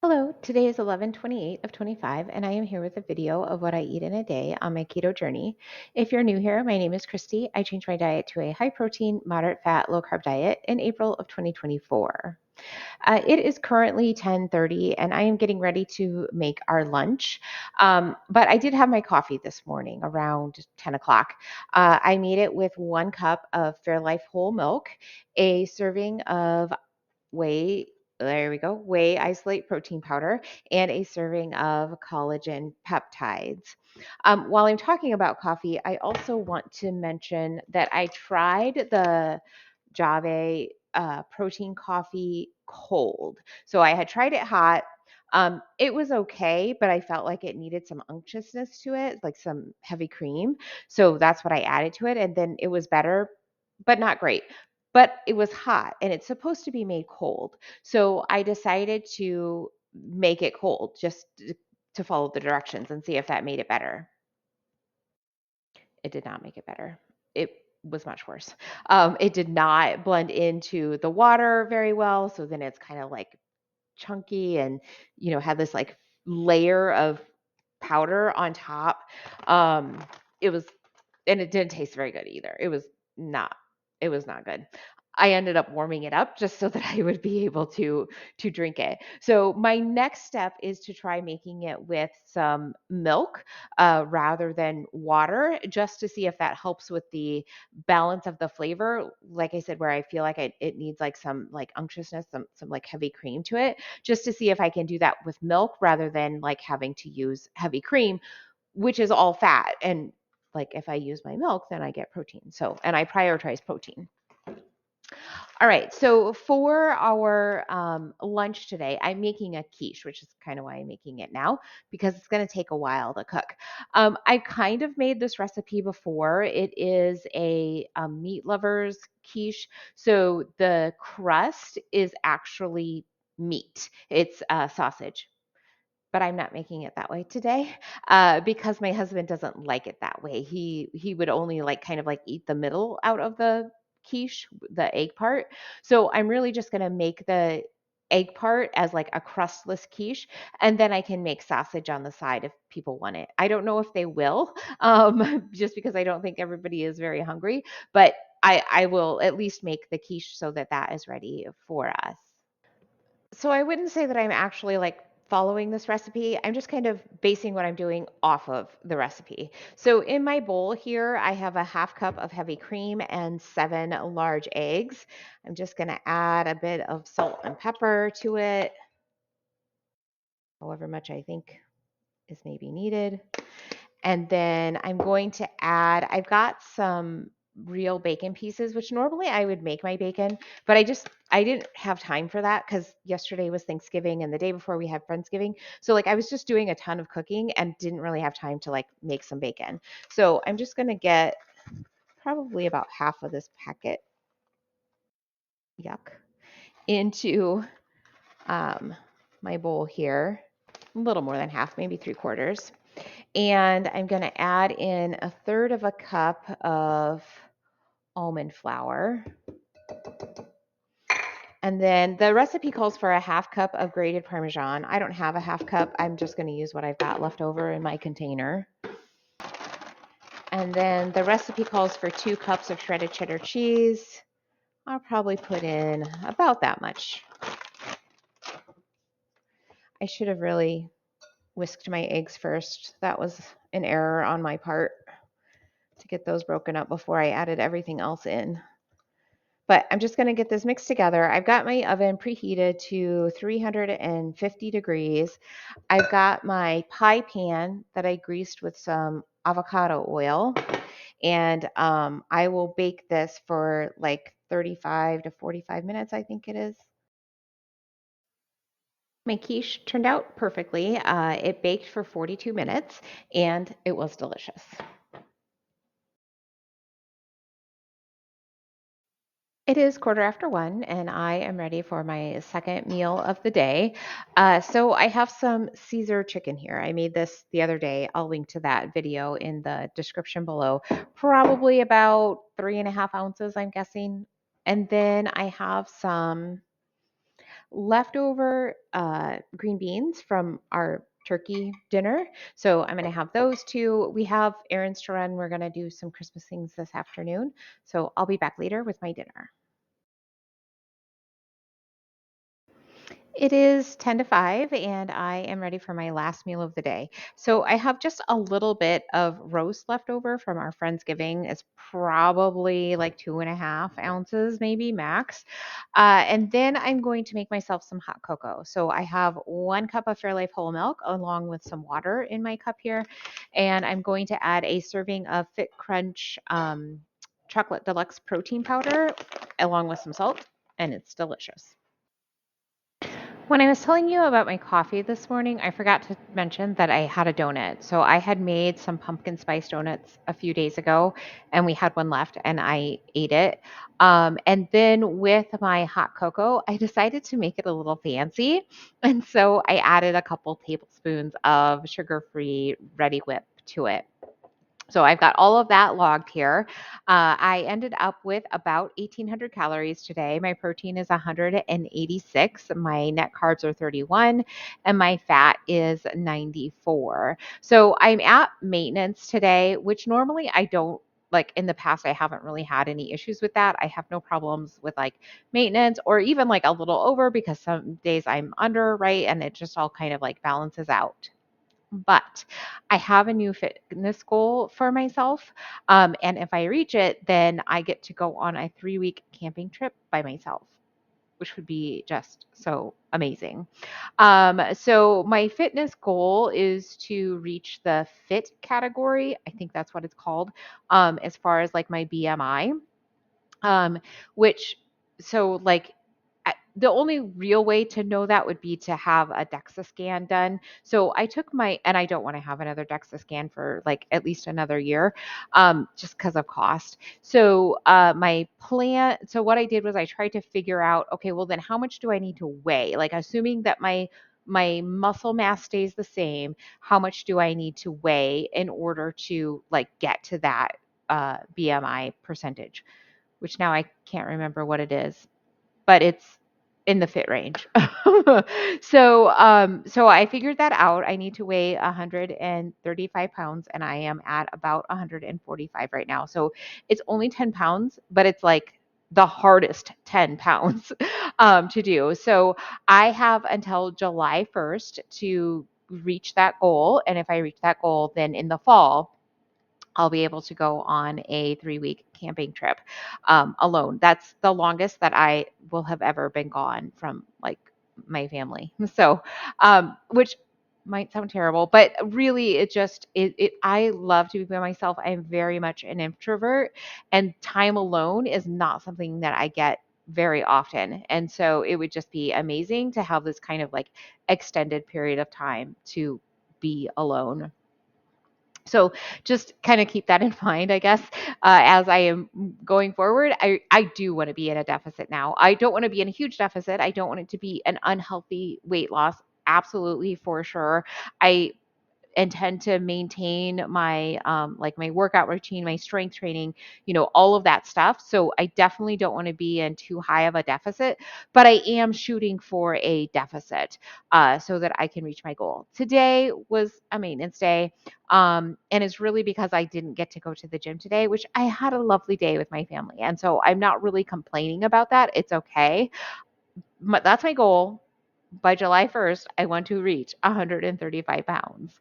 Hello, today is 11/28 of 25, and I am here with a video of what I eat in a day on my keto journey. If you're new here, my name is Christy. I changed my diet to a high protein, moderate fat, low carb diet in April of 2024. It is currently 10:30, and I am getting ready to make our lunch. But I did have my coffee this morning around 10 o'clock. I made it with 1 cup of Fairlife whole milk, a serving of whey, there we go, whey isolate protein powder, and a serving of collagen peptides. While I'm talking about coffee, I also want to mention that I tried the Javvy protein coffee cold. So I had tried it hot. It was okay, but I felt like it needed some unctuousness to it, like some heavy cream. So that's what I added to it. And then it was better, but not great. But it was hot and it's supposed to be made cold. So I decided to make it cold just to follow the directions and see if that made it better. It did not make it better. It was much worse. It did not blend into the water very well. So then it's kind of like chunky and, had this like layer of powder on top. Um, it was, and it didn't taste very good either. Not, it was not good. I ended up warming it up just so that I would be able to drink it. So my next step is to try making it with some milk rather than water, just to see if that helps with the balance of the flavor. Like I said, where I feel like it needs like some like unctuousness, some like heavy cream to it, just to see if I can do that with milk rather than like having to use heavy cream, which is all fat. And like if I use my milk, then I get protein. So, and I prioritize protein. All right, so for our lunch today, I'm making a quiche, which is kind of why I'm making it now, because it's going to take a while to cook. I kind of made this recipe before. It is a meat lover's quiche. So the crust is actually meat, it's sausage. But I'm not making it that way today because my husband doesn't like it that way. He would only like kind of like eat the middle out of the quiche, the egg part. So I'm really just gonna make the egg part as like a crustless quiche, and then I can make sausage on the side if people want it. I don't know if they will, just because I don't think everybody is very hungry, but I will at least make the quiche so that that is ready for us. So I wouldn't say that I'm actually like following this recipe. I'm just kind of basing what I'm doing off of the recipe. So in my bowl here, I have a 1/2 cup of heavy cream and 7 large eggs. I'm just going to add a bit of salt and pepper to it, however much I think is maybe needed. And then I'm going to add, I've got some real bacon pieces, which normally I would make my bacon, but I didn't have time for that because yesterday was Thanksgiving and the day before we had Friendsgiving. So like I was just doing a ton of cooking and didn't really have time to like make some bacon. So I'm just going to get probably about half of this packet, yuck, into um, my bowl here. A little more than half, maybe 3/4. And I'm going to add in 1/3 of a cup of almond flour. And then the recipe calls for a 1/2 cup of grated Parmesan. I don't have a 1/2 cup. I'm just going to use what I've got left over in my container. And then the recipe calls for 2 cups of shredded cheddar cheese. I'll probably put in about that much. I should have really whisked my eggs first. That was an error on my part to get those broken up before I added everything else in. But I'm just going to get this mixed together. I've got my oven preheated to 350 degrees. I've got my pie pan that I greased with some avocado oil. And I will bake this for like 35 to 45 minutes, I think it is. My quiche turned out perfectly. It baked for 42 minutes and it was delicious. It is 1:15, and I am ready for my second meal of the day. So I have some Caesar chicken here. I made this the other day. I'll link to that video in the description below. Probably about 3.5 ounces, I'm guessing. And then I have some leftover green beans from our turkey dinner. So I'm going to have those two. We have errands to run. We're going to do some Christmas things this afternoon. So I'll be back later with my dinner. It is 10 to 5, and I am ready for my last meal of the day. So I have just a little bit of roast left over from our Friendsgiving. It's probably like 2.5 ounces, maybe max. And then I'm going to make myself some hot cocoa. So I have 1 cup of Fairlife whole milk along with some water in my cup here. And I'm going to add a serving of Fit Crunch chocolate deluxe protein powder along with some salt, and it's delicious. When I was telling you about my coffee this morning, I forgot to mention that I had a donut. So I had made some pumpkin spice donuts a few days ago, and we had one left, and I ate it. And then with my hot cocoa, I decided to make it a little fancy. And so I added a couple tablespoons of sugar free Ready Whip to it. So I've got all of that logged here. I ended up with about 1,800 calories today. My protein is 186. My net carbs are 31, and my fat is 94. So I'm at maintenance today, which normally I don't. Like in the past, I haven't really had any issues with that. I have no problems with like maintenance or even like a little over because some days I'm under, right? And it just all kind of like balances out. But I have a new fitness goal for myself. And if I reach it, then I get to go on a 3-week camping trip by myself, which would be just so amazing. So my fitness goal is to reach the fit category. I think that's what it's called, as far as like my BMI, um, which so like the only real way to know that would be to have a DEXA scan done. So I took my, and I don't want to have another DEXA scan for like at least another year, just because of cost. So my plan, so what I did was I tried to figure out, okay, well then how much do I need to weigh? Like assuming that my muscle mass stays the same, how much do I need to weigh in order to like get to that BMI percentage? Which now I can't remember what it is, but it's in the fit range. So I figured that out. I need to weigh 135 pounds, and I am at about 145 right now. So it's only 10 pounds, but it's like the hardest 10 pounds to do. So I have until July 1st to reach that goal. And if I reach that goal, then in the fall, I'll be able to go on a 3-week camping trip alone. That's the longest that I will have ever been gone from like my family. So, which might sound terrible, but really I love to be by myself. I'm very much an introvert, and time alone is not something that I get very often. And so it would just be amazing to have this kind of like extended period of time to be alone. So just kind of keep that in mind, I guess, as I am going forward. I do want to be in a deficit now. I don't want to be in a huge deficit. I don't want it to be an unhealthy weight loss. Absolutely, for sure. I intend to maintain my like my workout routine, my strength training, all of that stuff. So I definitely don't want to be in too high of a deficit, but I am shooting for a deficit so that I can reach my goal. Today was a maintenance day, and it's really because I didn't get to go to the gym today, which I had a lovely day with my family, and so I'm not really complaining about that. It's okay. But that's my goal. By July 1st, I want to reach 135 pounds.